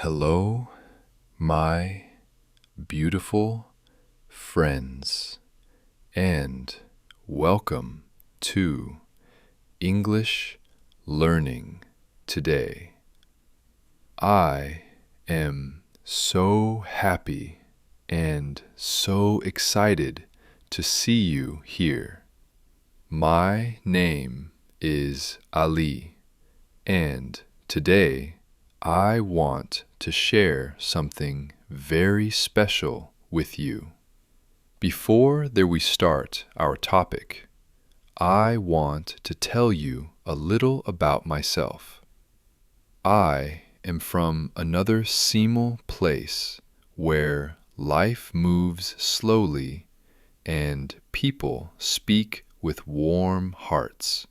Hello, my beautiful friends, and welcome to English Learning Today. I am so happy and so excited to see you here. My name is Ali, and today I want to share something very special with you. Before we start our topic, I want to tell you a little about myself. I am from another seamal place where life moves slowly and people speak with warm hearts.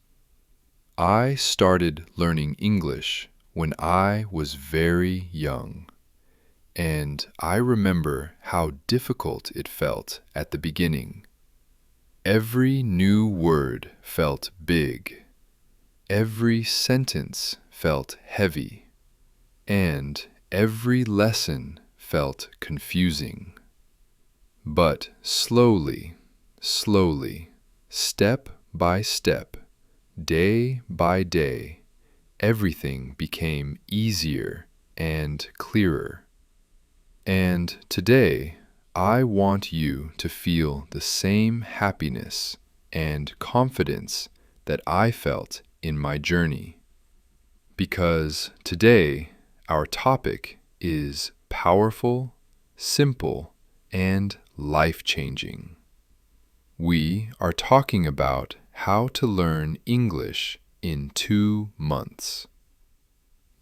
I started learning English when I was very young, and I remember how difficult it felt at the beginning. Every new word felt big, every sentence felt heavy, and every lesson felt confusing. But slowly, step by step, day by day, everything became easier and clearer. And today, I want you to feel the same happiness and confidence that I felt in my journey. Because today, our topic is powerful, simple, and life-changing. We are talking about how to learn English in 2 months.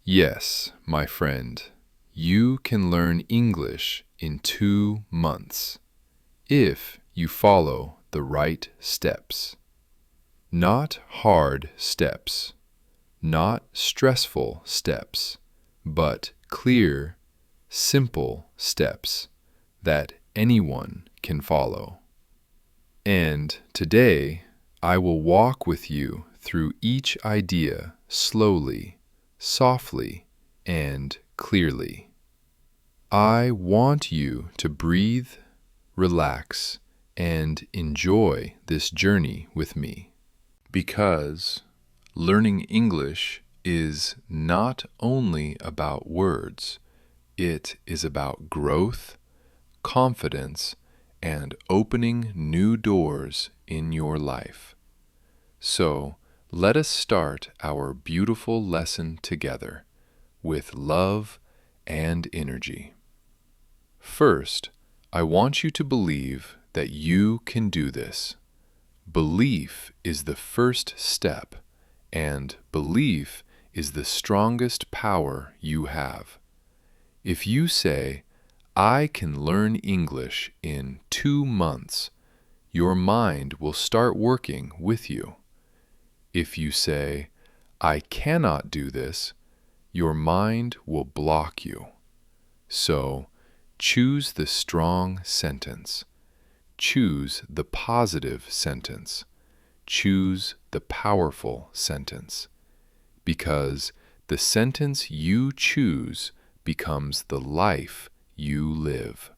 Yes, my friend, you can learn English in 2 months if you follow the right steps. Not hard steps, not stressful steps, but clear, simple steps that anyone can follow. And today, I will walk with you through each idea slowly, softly, and clearly. I want you to breathe, relax, and enjoy this journey with me. Because learning English is not only about words, it is about growth, confidence, and opening new doors in your life. So, let us start our beautiful lesson together with love and energy. First, I want you to believe that you can do this. Belief is the first step, and belief is the strongest power you have. If you say, I can learn English in 2 months, your mind will start working with you. If you say, I cannot do this, your mind will block you. So, choose the strong sentence. Choose the positive sentence. Choose the powerful sentence. Because the sentence you choose becomes the life you live.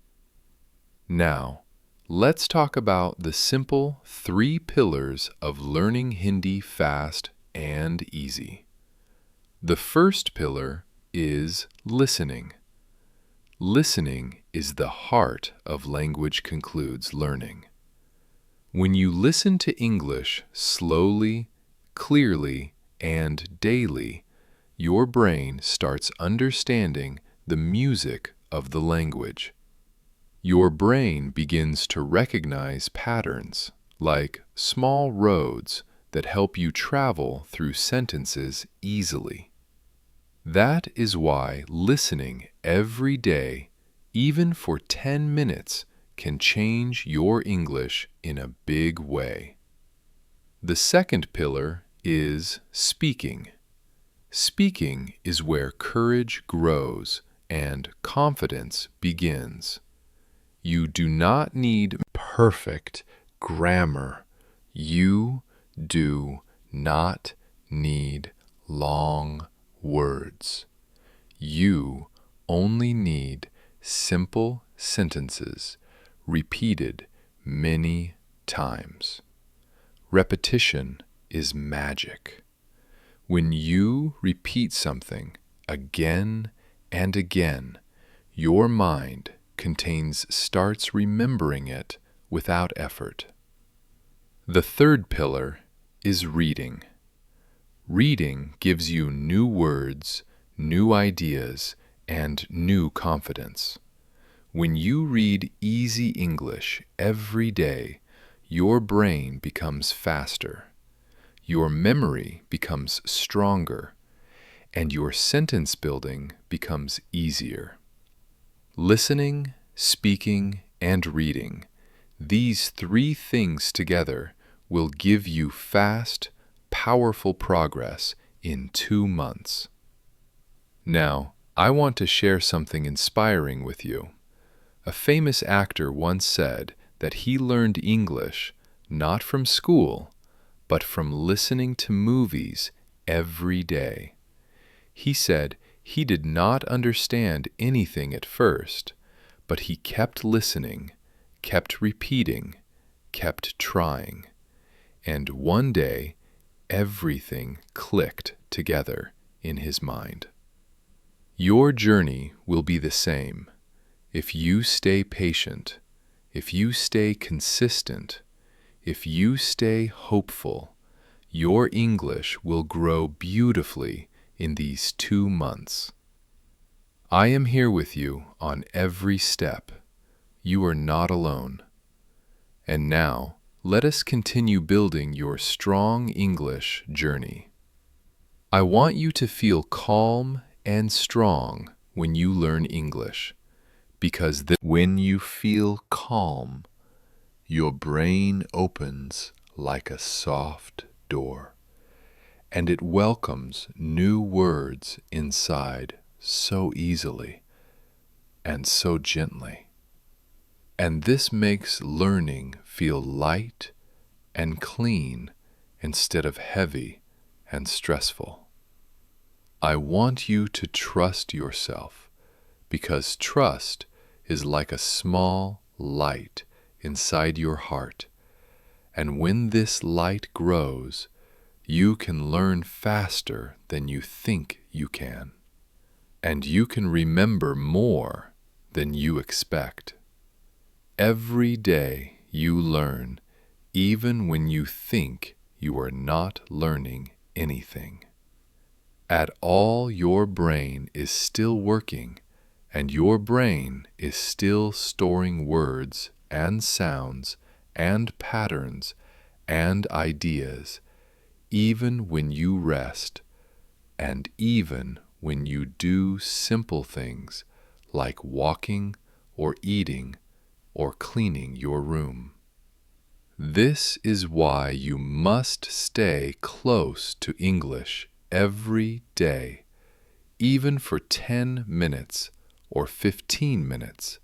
Now, let's talk about the simple 3 pillars of learning Hindi fast and easy. The first pillar is listening. Listening is the heart of language concludes learning. When you listen to English slowly, clearly, and daily, your brain starts understanding the music of the language. Your brain begins to recognize patterns, like small roads that help you travel through sentences easily. That is why listening every day, even for 10 minutes, can change your English in a big way. The second pillar is speaking. Speaking is where courage grows and confidence begins. You do not need perfect grammar. You do not need long words. You only need simple sentences repeated many times. Repetition is magic. When you repeat something again and again, your mind starts remembering it without effort. The third pillar is reading. Reading gives you new words, new ideas, and new confidence. When you read easy English every day, your brain becomes faster, your memory becomes stronger, and your sentence building becomes easier. Listening, speaking, and reading, these three things together will give you fast, powerful progress in 2 months. Now, I want to share something inspiring with you. A famous actor once said that he learned English not from school, but from listening to movies every day. He said he did not understand anything at first, but he kept listening, kept repeating, kept trying, and one day everything clicked together in his mind. Your journey will be the same. If you stay patient, if you stay consistent, if you stay hopeful, your English will grow beautifully in these 2 months. I am here with you on every step. You are not alone. And now, let us continue building your strong English journey. I want you to feel calm and strong when you learn English, because when you feel calm, your brain opens like a soft door, and it welcomes new words inside so easily and so gently. And this makes learning feel light and clean instead of heavy and stressful. I want you to trust yourself, because trust is like a small light inside your heart, and when this light grows, you can learn faster than you think you can, and you can remember more than you expect. Every day you learn, even when you think you are not learning anything. At all, your brain is still working, and your brain is still storing words and sounds and patterns and ideas, even when you rest, and even when you do simple things like walking or eating or cleaning your room. This is why you must stay close to English every day, even for 10 minutes or 15 minutes,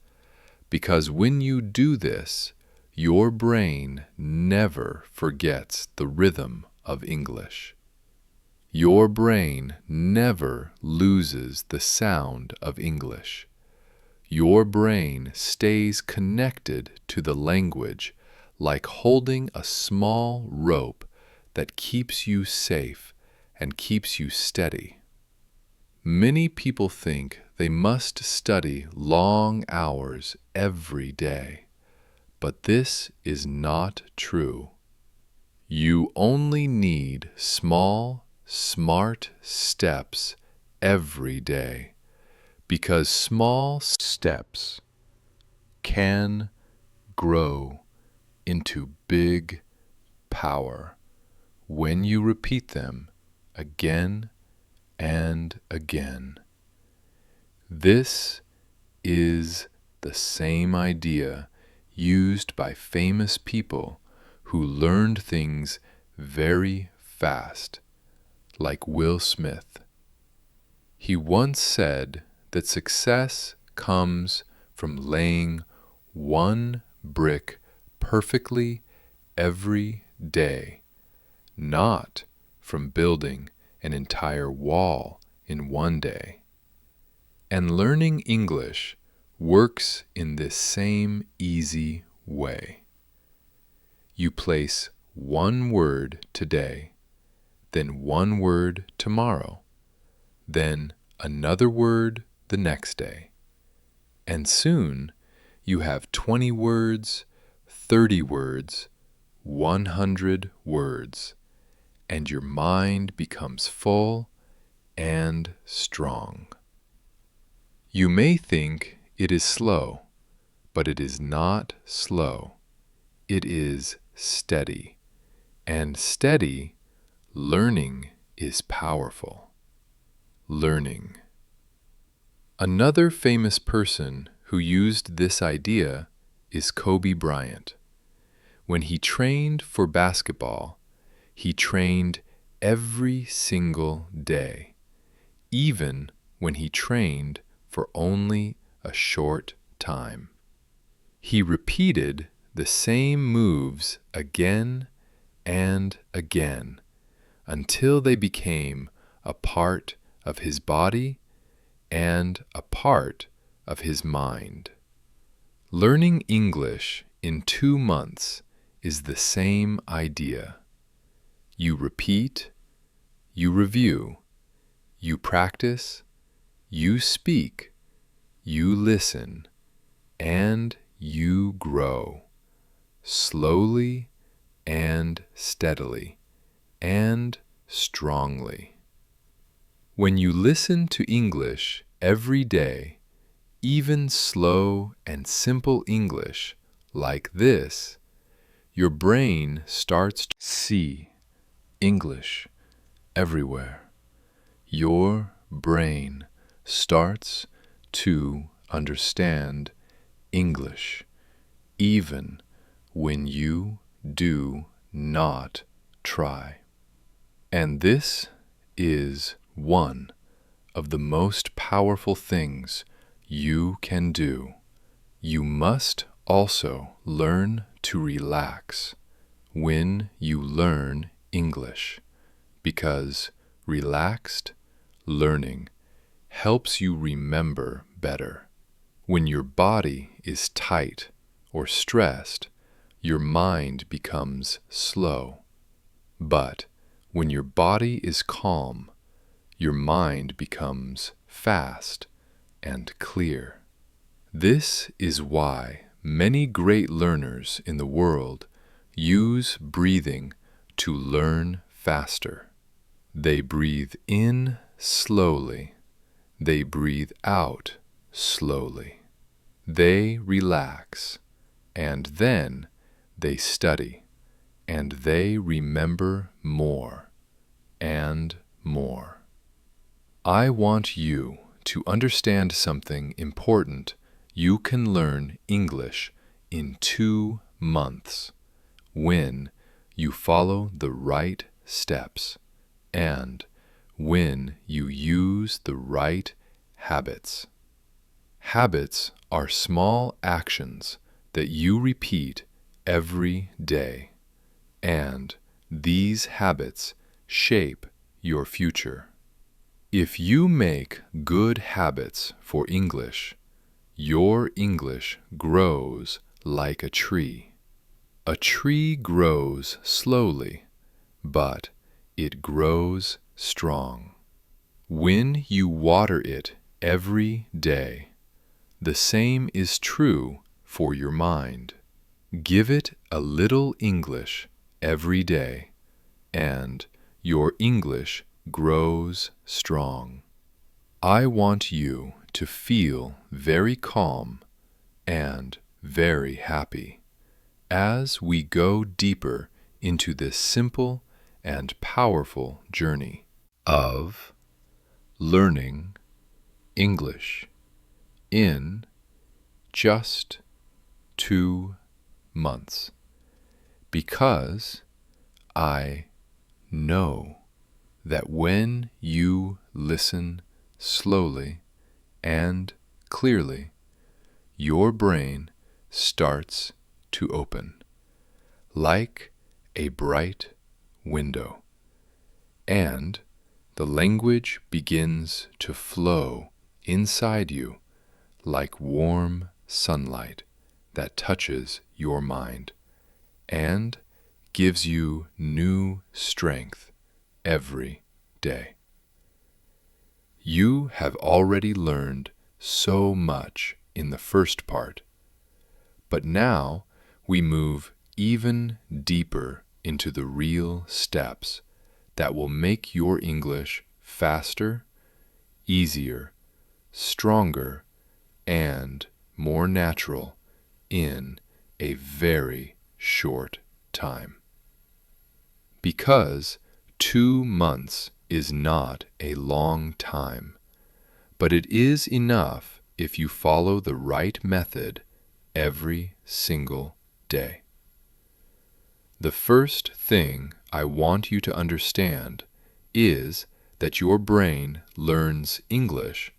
because when you do this, your brain never forgets the rhythm of English. Your brain never loses the sound of English. Your brain stays connected to the language like holding a small rope that keeps you safe and keeps you steady. Many people think they must study long hours every day, but this is not true. You only need small, smart steps every day, because small steps can grow into big power when you repeat them again and again. This is the same idea used by famous people who learned things very fast, like Will Smith. He once said that success comes from laying one brick perfectly every day, not from building an entire wall in one day. And learning English works in this same easy way. You place one word today, then one word tomorrow, then another word the next day. And soon you have 20 words, 30 words, 100 words, and your mind becomes full and strong. You may think it is slow, but it is not slow. It is steady. And steady learning is powerful. Learning. Another famous person who used this idea is Kobe Bryant. When he trained for basketball, he trained every single day, even when he trained for only a short time. He repeated the same moves again and again until they became a part of his body and a part of his mind. Learning English in 2 months is the same idea. You repeat, you review, you practice, you speak, you listen, and you grow, slowly and steadily, and strongly. When you listen to English every day, even slow and simple English like this, your brain starts to see English everywhere. Your brain starts to understand English even when you do not try. And this is one of the most powerful things you can do. You must also learn to relax when you learn English, because relaxed learning helps you remember better. When your body is tight or stressed, your mind becomes slow. But when your body is calm, your mind becomes fast and clear. This is why many great learners in the world use breathing to learn faster. They breathe in slowly. They breathe out slowly. They relax, and then they study, and they remember more and more. I want you to understand something important. You can learn English in 2 months when you follow the right steps and when you use the right habits. Habits are small actions that you repeat every day, and these habits shape your future. If you make good habits for English, your English grows like a tree. A tree grows slowly, but it grows strong. When you water it every day, the same is true for your mind. Give it a little English every day, and your English grows strong. I want you to feel very calm and very happy as we go deeper into this simple and powerful journey of learning English in just 2 months, because I know that when you listen slowly and clearly, your brain starts to open like a bright window, and the language begins to flow inside you like warm sunlight that touches your mind and gives you new strength every day. You have already learned so much in the first part, but now we move even deeper into the real steps that will make your English faster, easier, stronger, and more natural in a very short time. Because 2 months is not a long time, but it is enough if you follow the right method every single day. The first thing I want you to understand is that your brain learns English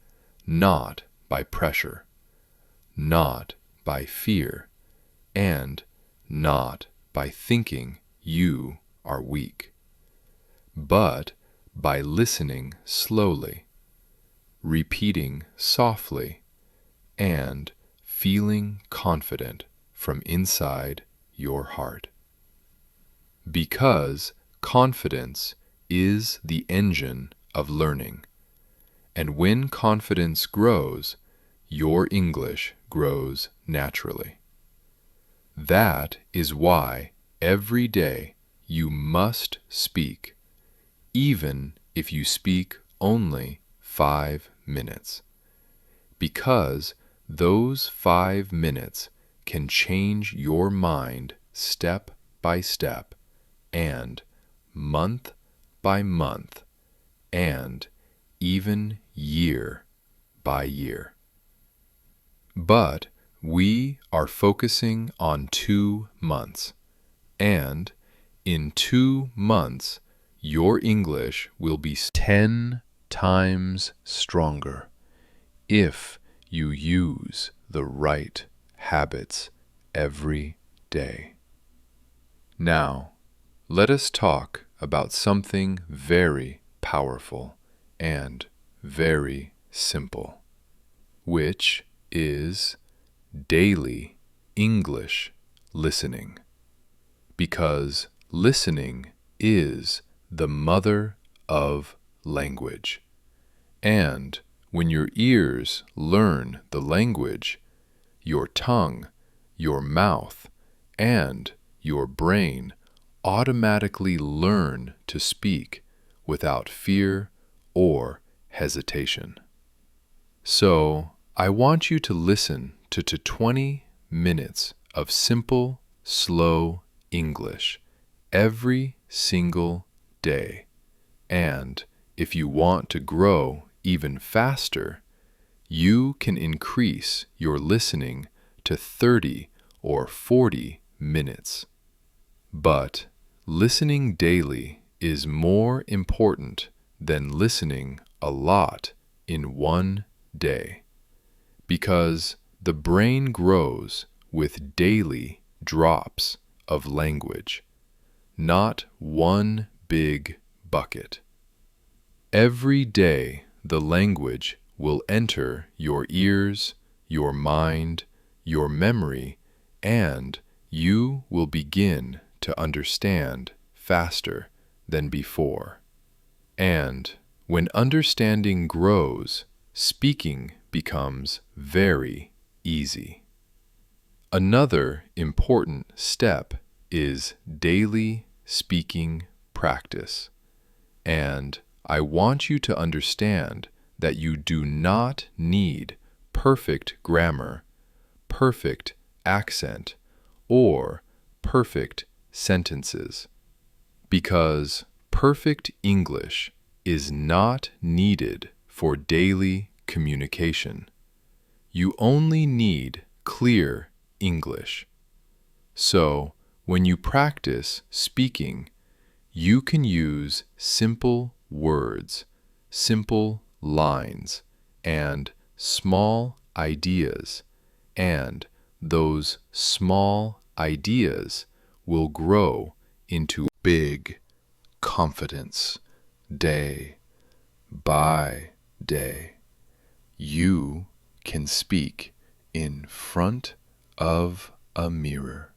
not by pressure, not by fear, and not by thinking you are weak, but by listening slowly, repeating softly, and feeling confident from inside your heart. Because confidence is the engine of learning, and when confidence grows, your English grows naturally. That is why every day you must speak, even if you speak only 5 minutes, because those 5 minutes can change your mind step by step and month by month and even year by year. But we are focusing on 2 months, and in 2 months your English will be 10 times stronger if you use the right habits every day. Now, let us talk about something very powerful and very simple, which is daily English listening. Because listening is the mother of language. And when your ears learn the language, your tongue, your mouth, and your brain automatically learn to speak without fear or hesitation. So, I want you to listen to 20 minutes of simple, slow English every single day. And if you want to grow even faster, you can increase your listening to 30 or 40 minutes. But listening daily is more important than listening a lot in one day, because the brain grows with daily drops of language, not one big bucket. Every day the language will enter your ears, your mind, your memory, and you will begin to understand faster than before. And when understanding grows, speaking becomes very easy. Another important step is daily speaking practice. And I want you to understand that you do not need perfect grammar, perfect accent, or perfect sentences, because perfect English is not needed for daily communication. You only need clear English. So, when you practice speaking, you can use simple words, simple lines, and small ideas, and those small ideas will grow into big confidence day by day. You can speak in front of a mirror.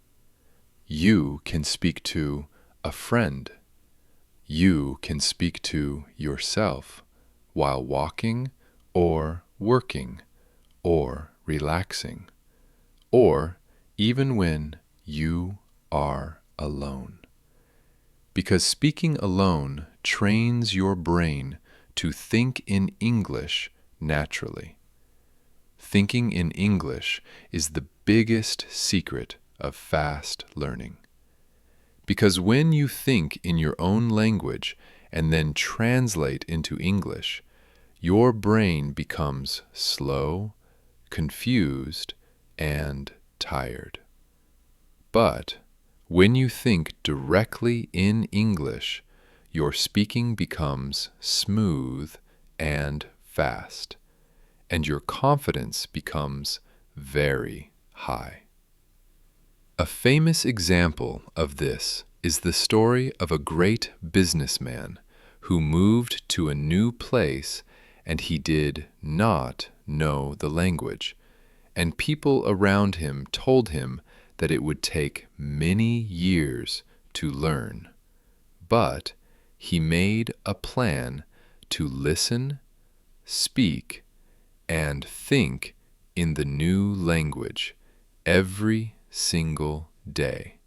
You can speak to a friend. You can speak to yourself while walking or working or relaxing, or even when you are alone. Because speaking alone trains your brain to think in English naturally. Thinking in English is the biggest secret of fast learning. Because when you think in your own language and then translate into English, your brain becomes slow, confused, and tired. But when you think directly in English, your speaking becomes smooth and fast, and your confidence becomes very high. A famous example of this is the story of a great businessman who moved to a new place and he did not know the language, and people around him told him that it would take many years to learn. But he made a plan to listen, speak, and think in the new language every single day.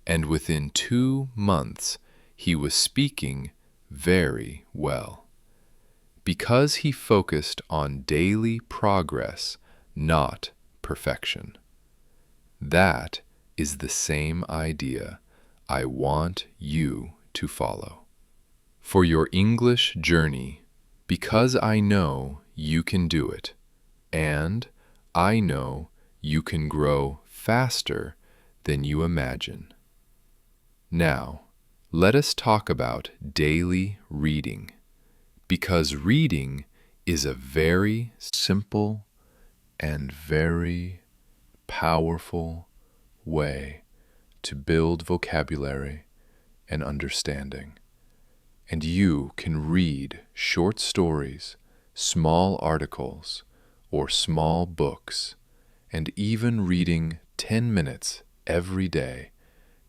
And within 2 months, he was speaking very well. Because he focused on daily progress, not perfection. That is the same idea I want you to follow. For your English journey, because I know you can do it, and I know you can grow faster than you imagine. Now, let us talk about daily reading, because reading is a very simple and very powerful way to build vocabulary and understanding. And you can read short stories, small articles, or small books, and even reading 10 minutes every day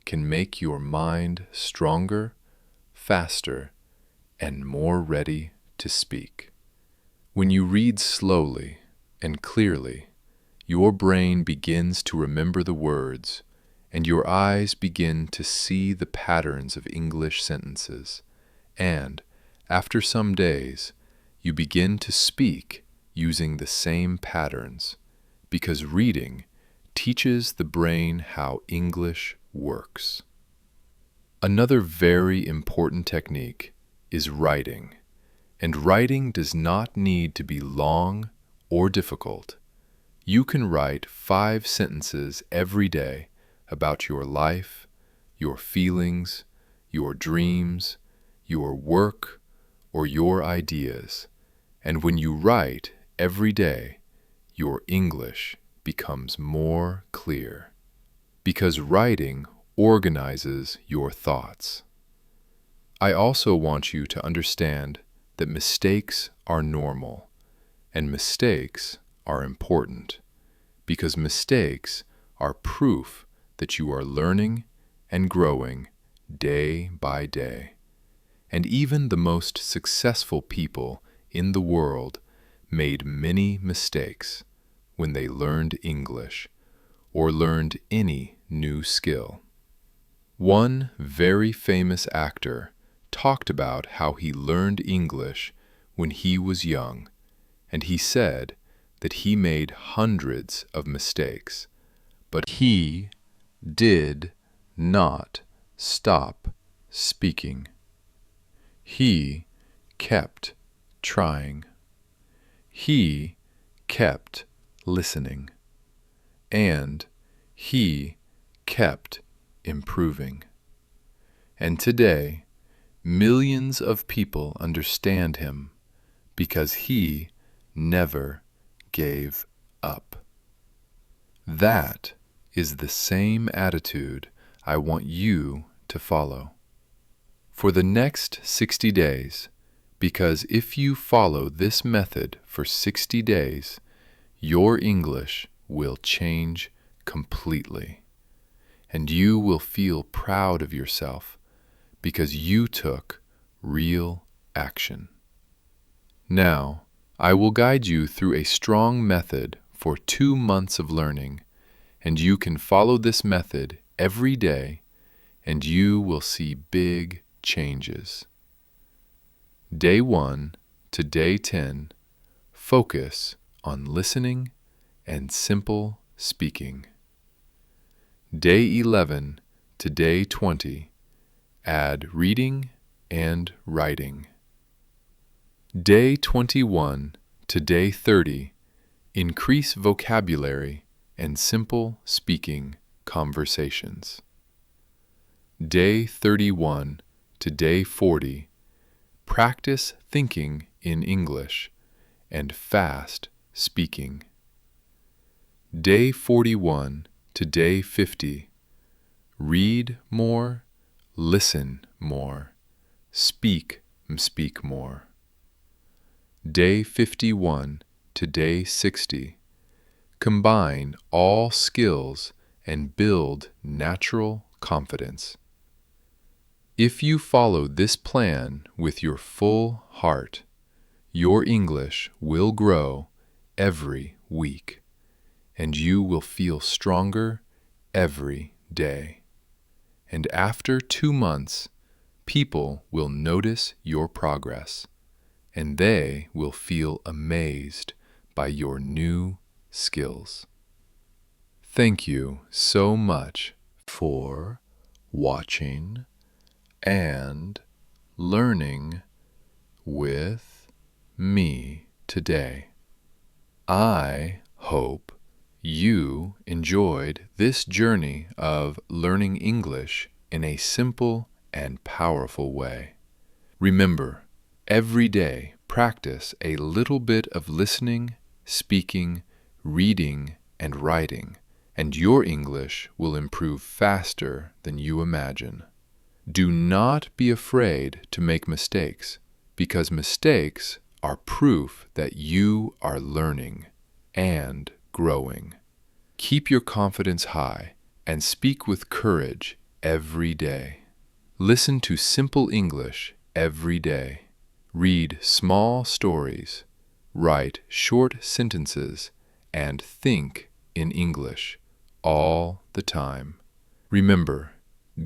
can make your mind stronger, faster, and more ready to speak. When you read slowly and clearly, your brain begins to remember the words, and your eyes begin to see the patterns of English sentences, and, after some days, you begin to speak using the same patterns, because reading teaches the brain how English works. Another very important technique is writing, and writing does not need to be long or difficult. You can write 5 sentences every day about your life, your feelings, your dreams, your work, or your ideas. And when you write every day, your English becomes more clear. Because writing organizes your thoughts. I also want you to understand that mistakes are normal, and mistakes are important, because mistakes are proof that you are learning and growing day by day. And even the most successful people in the world made many mistakes when they learned English or learned any new skill. One very famous actor talked about how he learned English when he was young, and he said that he made hundreds of mistakes, but he did not stop speaking. He kept trying. He kept listening. And he kept improving. And today, millions of people understand him because he never gave up. That is the same attitude I want you to follow. For the next 60 days, because if you follow this method for 60 days, your English will change completely. And you will feel proud of yourself because you took real action. Now, I will guide you through a strong method for 2 months of learning, and you can follow this method every day, and you will see big changes. Day 1 to Day 10, focus on listening and simple speaking. Day 11 to Day 20, add reading and writing. Day 21 to Day 30, increase vocabulary and simple speaking conversations. Day 31 to Day 40, practice thinking in English and fast speaking. Day 41 to Day 50, read more, listen more, speak more. Day 51 to Day 60, combine all skills and build natural confidence. If you follow this plan with your full heart, your English will grow every week, and you will feel stronger every day. And after 2 months, people will notice your progress, and they will feel amazed by your new skills. Thank you so much for watching and learning with me today. I hope you enjoyed this journey of learning English in a simple and powerful way. Remember, every day practice a little bit of listening, speaking, reading, and writing, and your English will improve faster than you imagine. Do not be afraid to make mistakes, because mistakes are proof that you are learning and growing. Keep your confidence high and speak with courage every day. Listen to simple English every day. Read small stories, write short sentences, and think in English all the time. Remember,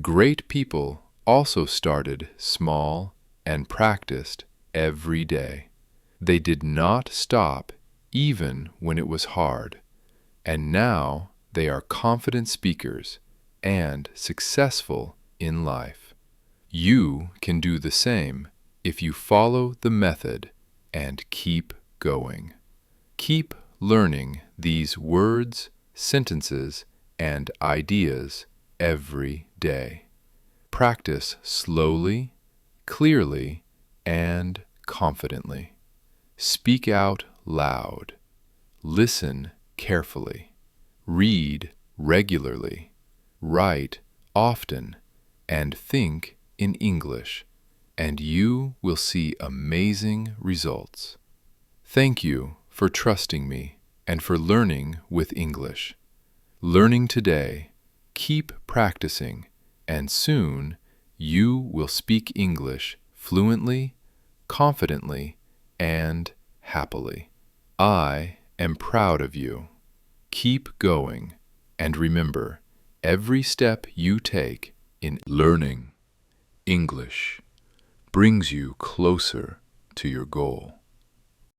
great people also started small and practiced every day. They did not stop even when it was hard, and now they are confident speakers and successful in life. You can do the same if you follow the method and keep going. Keep learning these words, sentences, and ideas every day. Practice slowly, clearly, and confidently. Speak out loud. Listen carefully. Read regularly. Write often, and think in English, and you will see amazing results. Thank you for trusting me and for learning with English. Learning today, keep practicing, and soon you will speak English fluently, confidently, and happily. I am proud of you. Keep going, and remember, every step you take in learning English brings you closer to your goal.